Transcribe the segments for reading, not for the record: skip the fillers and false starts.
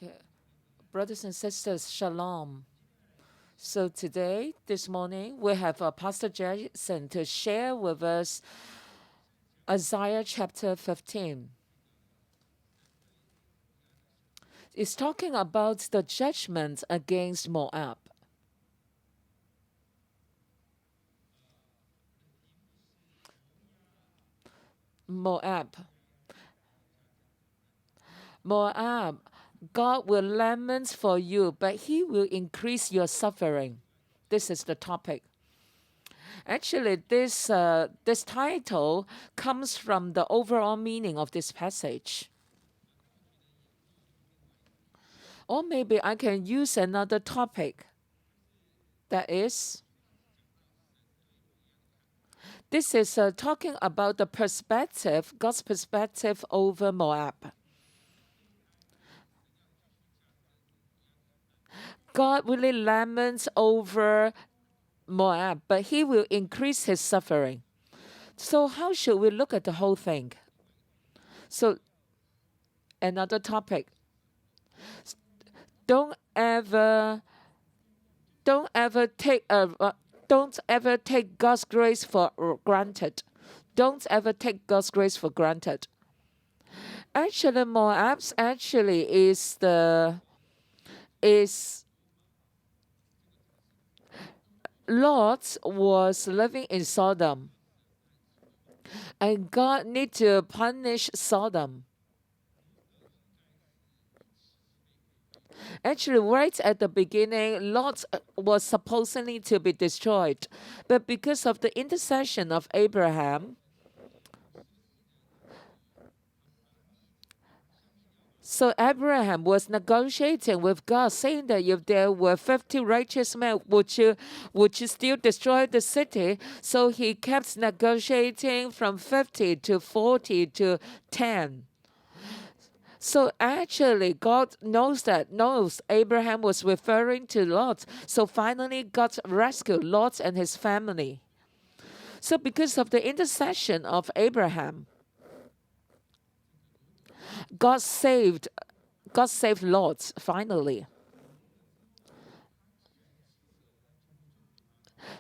Okay. Brothers and sisters, shalom. So today, this morning, we have Pastor Jason to share with us Isaiah chapter 15. It's talking about the judgment against Moab. Moab. Moab. God will lament for you, but he will increase your suffering. This is the topic. Actually, this title comes from the overall meaning of this passage. Or maybe I can use another topic. That is, this is talking about the perspective, God's perspective over Moab. God really laments over Moab, but he will increase his suffering. So how should we look at the whole thing? So another topic. Don't ever don't ever take don't ever take God's grace for granted. Don't ever take God's grace for granted. Actually, Moab's actually is Lot was living in Sodom, and God need to punish Sodom. Actually, right at the beginning, Lot was supposedly to be destroyed, but because of the intercession of Abraham, so Abraham was negotiating with God, saying that if there were 50 righteous men, would you still destroy the city? So he kept negotiating from 50 to 40 to 10. So actually, God knows Abraham was referring to Lot. So finally, God rescued Lot and his family. So because of the intercession of Abraham, God saved Lot finally.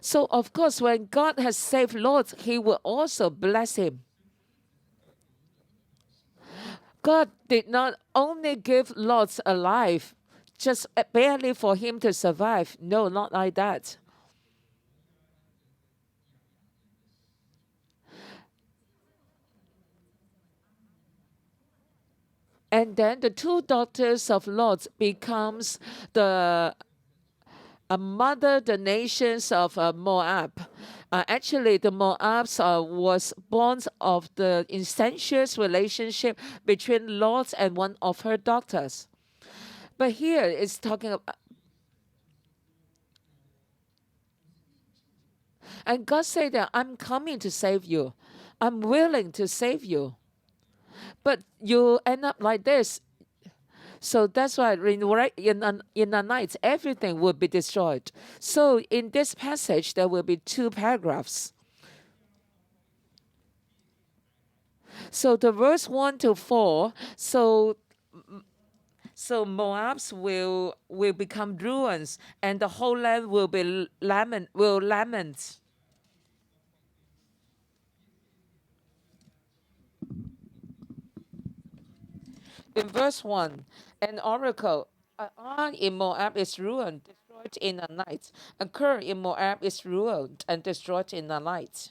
So of course, when God has saved Lot, he will also bless him. God did not only give Lot a life, just barely for him to survive. No, not like that. And then the two daughters of Lot becomes the mother the nations of Moab. Actually, the Moabs was born of the incestuous relationship between Lot and one of her daughters. But here it's talking about, and God said that I'm coming to save you. I'm willing to save you. But you end up like this. So that's why in a night, everything will be destroyed. So in this passage, there will be two paragraphs. So the verse 1 to 4, so Moabs will become ruins, and the whole land will lament. In verse 1, an oracle, Ar in Moab is ruined, destroyed in a night. A Ker in Moab is ruined and destroyed in a night.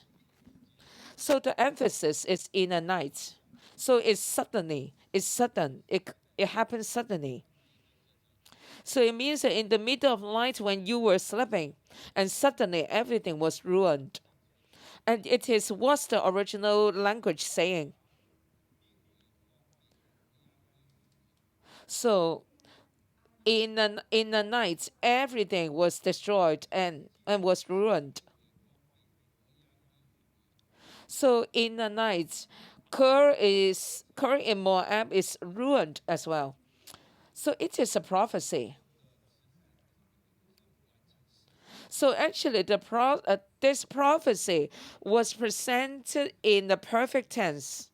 So the emphasis is in a night. So it's sudden. It happens suddenly. So it means that in the middle of night when you were sleeping, and suddenly everything was ruined. And it is what's the original language saying. So in the night, everything was destroyed and was ruined. So in the night, Ker in Moab is ruined as well. So it is a prophecy. So actually, this prophecy was presented in the perfect tense.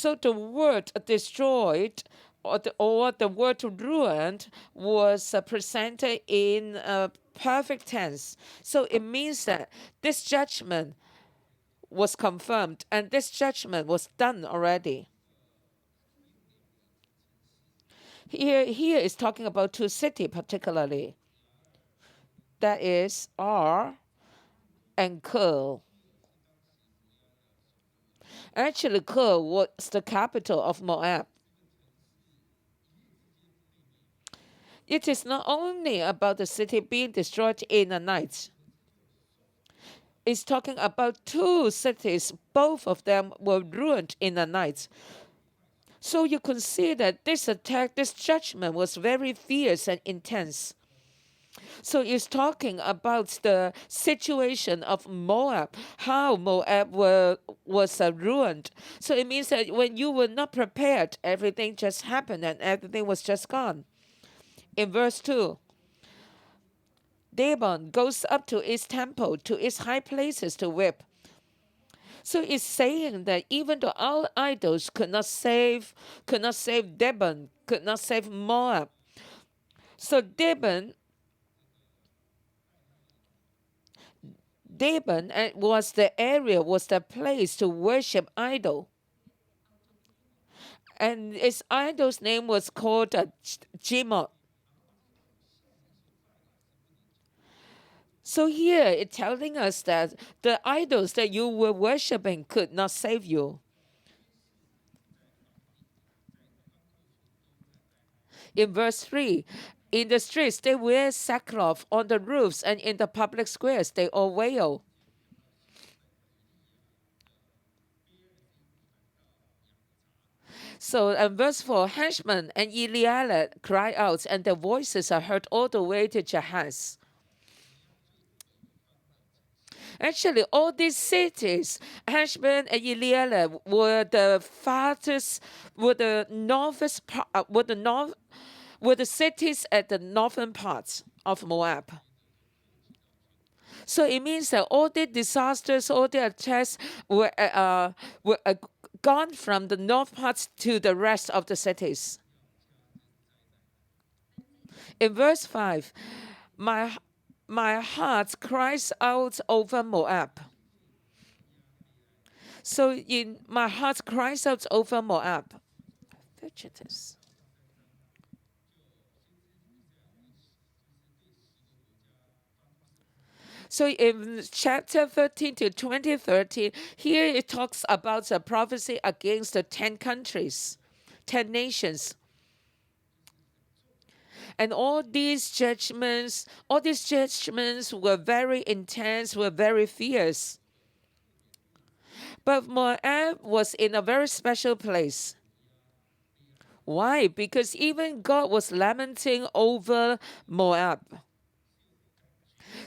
So the word destroyed or the word ruined was presented in a perfect tense. So it means that this judgment was confirmed and this judgment was done already. Here is talking about two cities particularly. That is Ar and Kir. Actually, Kir was the capital of Moab. It is not only about the city being destroyed in a night. It's talking about two cities. Both of them were ruined in a night. So you can see that this attack, this judgment was very fierce and intense. So it's talking about the situation of Moab, how Moab was ruined. So it means that when you were not prepared, everything just happened and everything was just gone. In verse 2, Dagon goes up to its temple, to its high places to weep. So it's saying that even though our idols could not save Dibon, could not save Moab. So Dibon was the area, was the place to worship idol. And its idol's name was called Jimot. So here it's telling us that the idols that you were worshiping could not save you. In verse 3, in the streets they wear sackcloth, on the roofs and in the public squares they all wail. So in verse 4, Heshman and Elealeh cry out, and their voices are heard all the way to Jahaz. Actually, all these cities, Heshbon and Elealeh, were the farthest, were the cities at the northern parts of Moab. So it means that all the disasters, all the attacks were gone from the north parts to the rest of the cities. In verse 5, my heart cries out over Moab. So in my heart cries out over Moab. Fugitives. So in chapter 13 to 13, here it talks about the prophecy against the 10 countries, 10 nations. And all these judgments were very intense, were very fierce. But Moab was in a very special place. Why? Because even God was lamenting over Moab.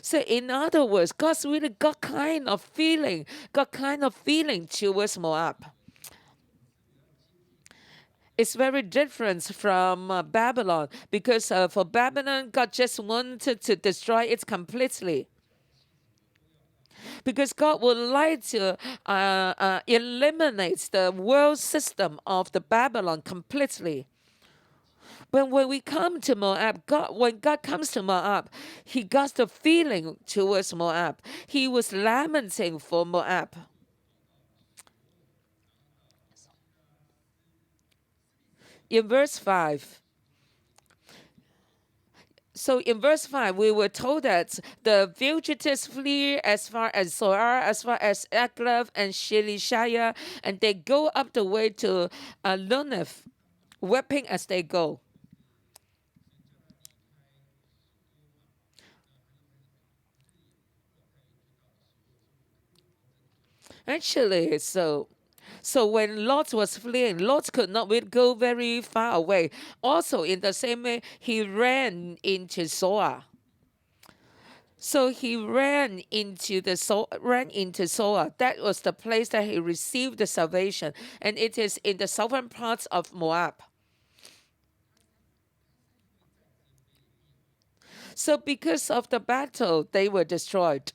So in other words, God's really got kind of feeling towards Moab. It's very different from Babylon, because for Babylon, God just wanted to destroy it completely. Because God would like to eliminate the world system of the Babylon completely. But when we come to Moab, when God comes to Moab, he got the feeling towards Moab. He was lamenting for Moab. In verse 5, we were told that the fugitives flee as far as Zoar, as far as Eglav and Shelishaya, and they go up the way to Lunath, weeping as they go. Actually, so when Lot was fleeing, Lot could not go very far away. Also, in the same way, he ran into Zoar. So he ran into Zoar. That was the place that he received the salvation, and it is in the southern parts of Moab. So because of the battle, they were destroyed.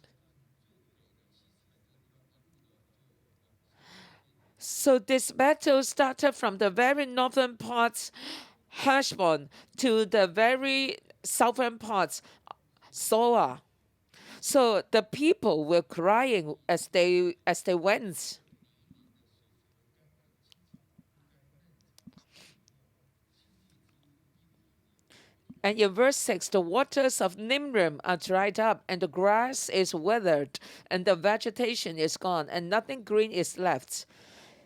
So this battle started from the very northern parts, Heshbon, to the very southern parts, Soa. So the people were crying as they went. And in verse 6, the waters of Nimrim are dried up, and the grass is withered, and the vegetation is gone, and nothing green is left.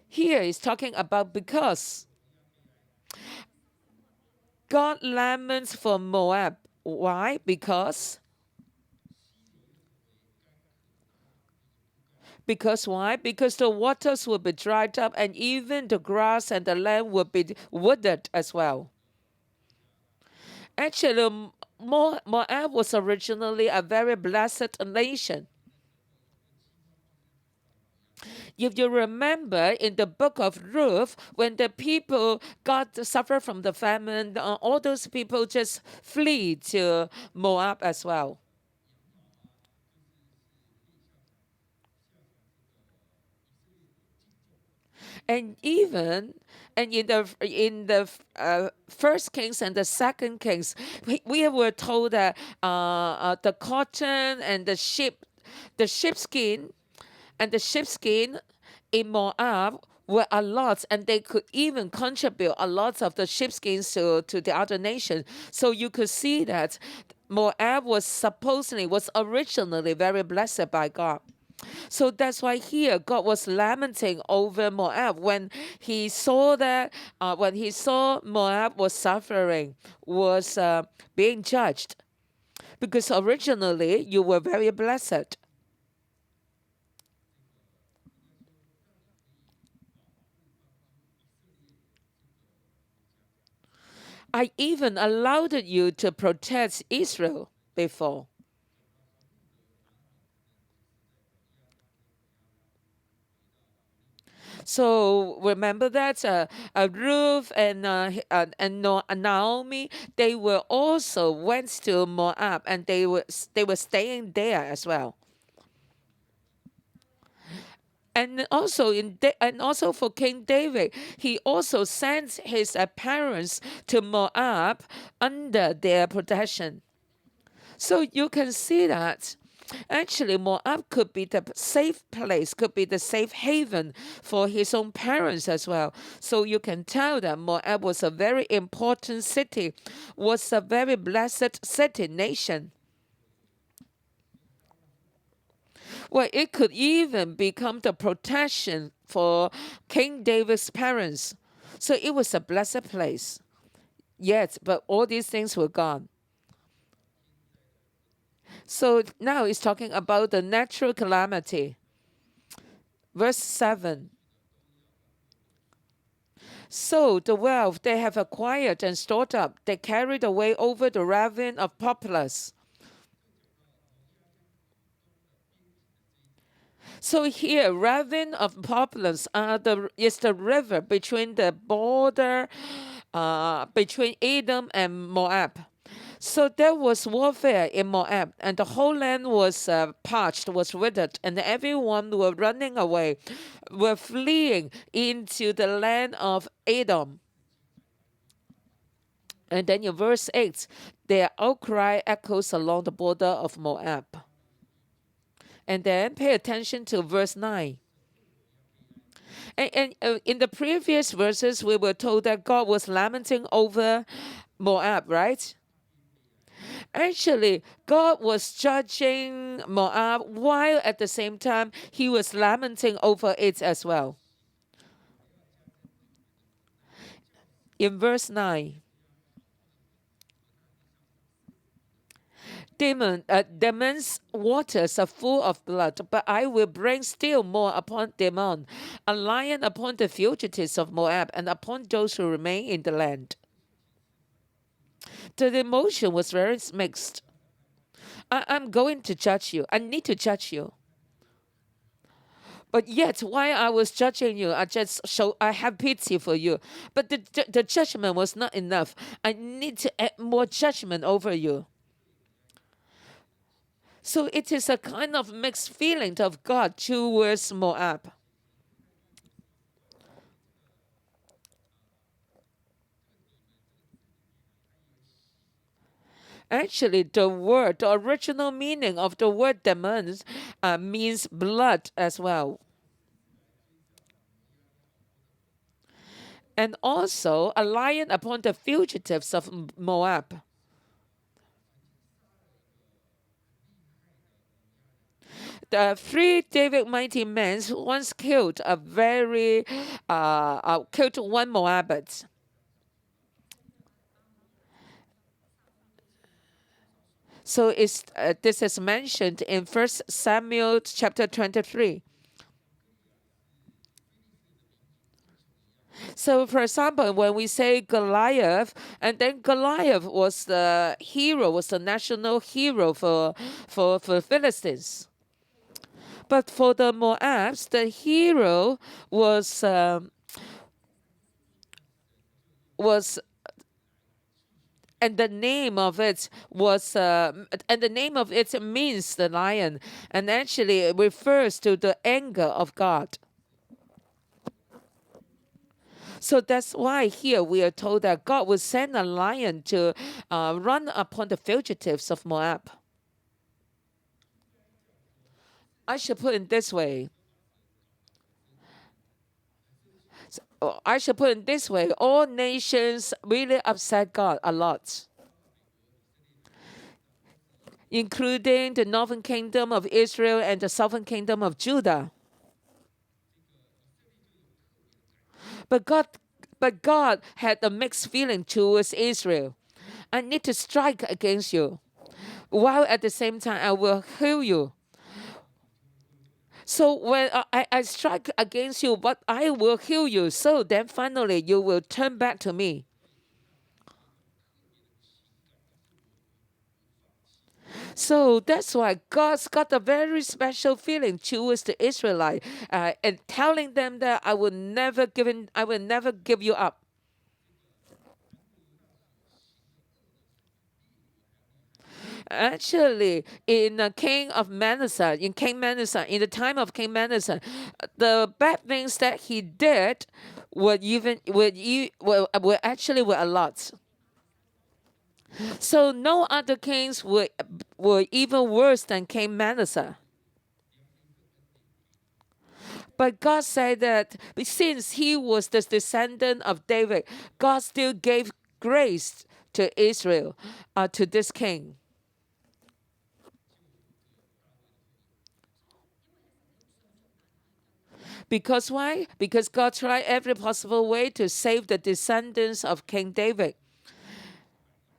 Here is talking about because God laments for Moab. Why? Because why? Because the waters will be dried up, and even the grass and the land will be withered as well. Actually, Moab was originally a very blessed nation. If you remember in the book of Ruth, when the people got suffer from the famine, all those people just flee to Moab as well. And even and in the first Kings and the second Kings, we were told that the cotton and the sheepskin and the sheepskin in Moab were a lot, and they could even contribute a lot of the sheepskins to the other nation. So you could see that Moab was originally very blessed by God. So that's why here God was lamenting over Moab when he saw Moab was suffering, was being judged, because originally you were very blessed. I even allowed you to protect Israel before. So remember that Ruth and Naomi, they were also went to Moab, and they were staying there as well. And also for King David, he also sent his parents to Moab under their protection. So you can see that actually Moab could be the safe place, could be the safe haven for his own parents as well. So you can tell that Moab was a very important city, was a very blessed city, nation. Well, it could even become the protection for King David's parents. So it was a blessed place. Yet, but all these things were gone. So now it's talking about the natural calamity. Verse 7. So the wealth they have acquired and stored up, they carried away over the ravine of Populus. So here, ravine of Populus is the river between the border between Edom and Moab. So there was warfare in Moab, and the whole land was parched, was withered, and everyone were running away, were fleeing into the land of Edom. And then in verse 8, their outcry echoes along the border of Moab. And then pay attention to verse 9. And in the previous verses, we were told that God was lamenting over Moab, right? Actually, God was judging Moab while at the same time he was lamenting over it as well. In verse 9, Demon's waters are full of blood, but I will bring still more upon Demon, a lion upon the fugitives of Moab, and upon those who remain in the land. The emotion was very mixed. I'm going to judge you. I need to judge you. But yet, while I was judging you, I have pity for you. But the judgment was not enough. I need to add more judgment over you. So it is a kind of mixed feeling of God towards Moab. Actually, the original meaning of the word demons means blood as well. And also a lion upon the fugitives of Moab. The three David mighty men once killed killed one Moabite. So this is mentioned in 1 Samuel chapter 23. So, for example, when we say Goliath, and then Goliath was the hero, was the national hero for Philistines. But for the Moabs, the hero was and the name of it means the lion, and actually it refers to the anger of God. So that's why here we are told that God will send a lion to run upon the fugitives of Moab. I should put it this way. I should put it this way. All nations really upset God a lot, including the northern kingdom of Israel and the southern kingdom of Judah. But God had a mixed feeling towards Israel. I need to strike against you, while at the same time I will heal you. So when I strike against you, but I will heal you. So then finally you will turn back to me. So that's why God's got a very special feeling towards the Israelite, and telling them that I will never give you up. Actually, in King Manasseh, in the time of King Manasseh, the bad things that he did were a lot. So no other kings were even worse than King Manasseh. But God said that since he was the descendant of David, God still gave grace to Israel, to this king. Because why? Because God tried every possible way to save the descendants of King David.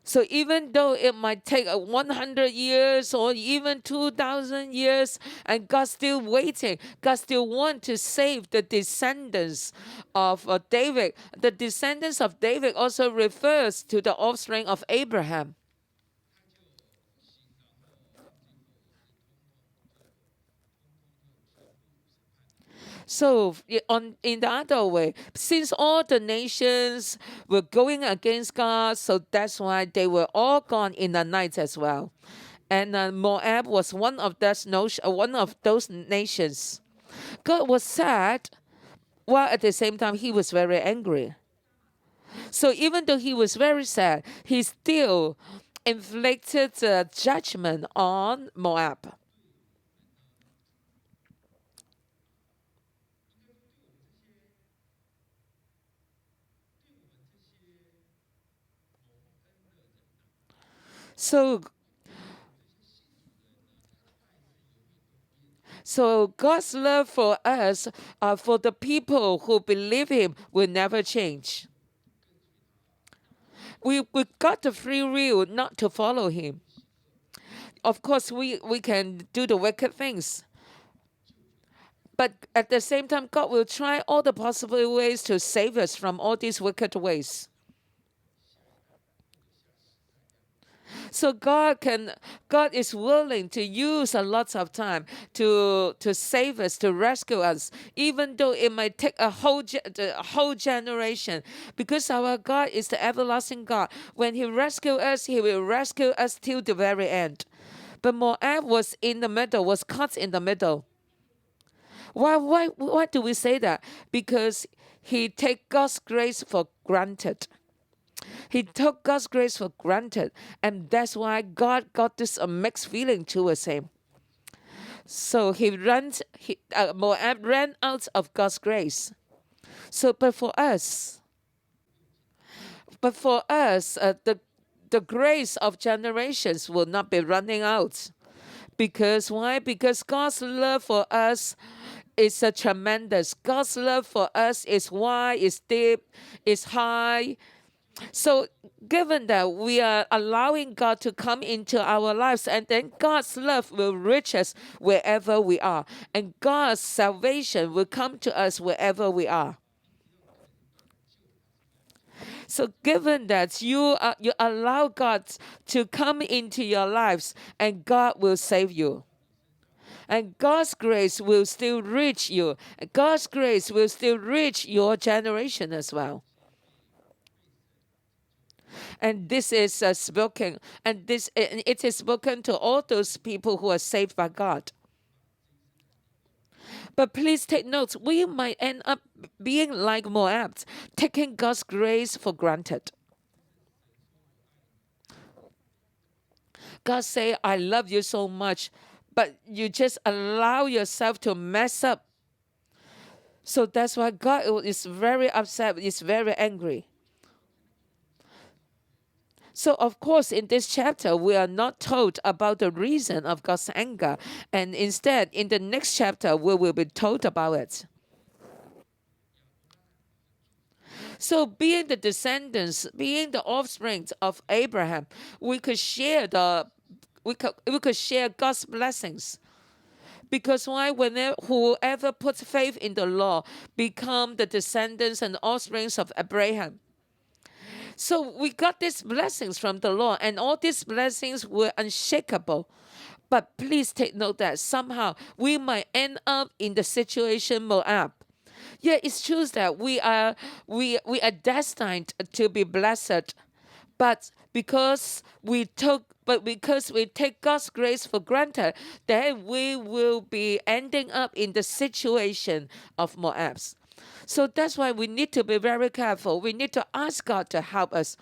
So even though it might take 100 years or even 2,000 years, and God's still waiting, God still wants to save the descendants of David. The descendants of David also refers to the offspring of Abraham. So in the other way, since all the nations were going against God, so that's why they were all gone in the night as well. And Moab was one of those nations. God was sad, while at the same time he was very angry. So even though he was very sad, he still inflicted judgment on Moab. So So God's love for us, for the people who believe Him, will never change. We got the free will not to follow Him. Of course, we can do the wicked things. But at the same time, God will try all the possible ways to save us from all these wicked ways. So God is willing to use a lot of time to save us, to rescue us, even though it might take a whole generation, because our God is the everlasting God. When He rescue us, He will rescue us till the very end. But Moab was in the middle, was caught in the middle. Why do we say that? Because he take God's grace for granted. He took God's grace for granted, and that's why God got this mixed feeling towards him. So Moab ran out of God's grace. So, but for us, the grace of generations will not be running out. Because why? Because God's love for us is a tremendous. God's love for us is wide, is deep, is high. So, given that we are allowing God to come into our lives, and then God's love will reach us wherever we are, and God's salvation will come to us wherever we are. So, given that you allow God to come into your lives, and God will save you. And God's grace will still reach you. God's grace will still reach your generation as well. And this is spoken, and it is spoken to all those people who are saved by God. But please take note, we might end up being like Moab, taking God's grace for granted. God say, I love you so much, but you just allow yourself to mess up. So that's why God is very upset, is very angry. So, of course, in this chapter, we are not told about the reason of God's anger. And instead, in the next chapter, we will be told about it. So, being the descendants, being the offspring of Abraham, we could share we could share God's blessings. Because why? Whenever whoever puts faith in the law become the descendants and offsprings of Abraham. So we got these blessings from the Lord, and all these blessings were unshakable. But please take note that somehow we might end up in the situation Moab. Yeah, it's true that we are destined to be blessed, but because we take God's grace for granted, then we will be ending up in the situation of Moabs. So that's why we need to be very careful. We need to ask God to help us.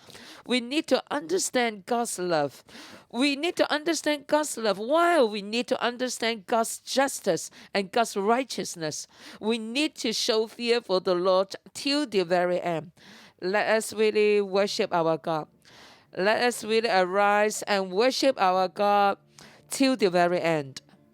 We need to understand God's love. We need to understand God's love while we need to understand God's justice and God's righteousness. We need to show fear for the Lord till the very end. Let us really worship our God. Let us really arise and worship our God till the very end.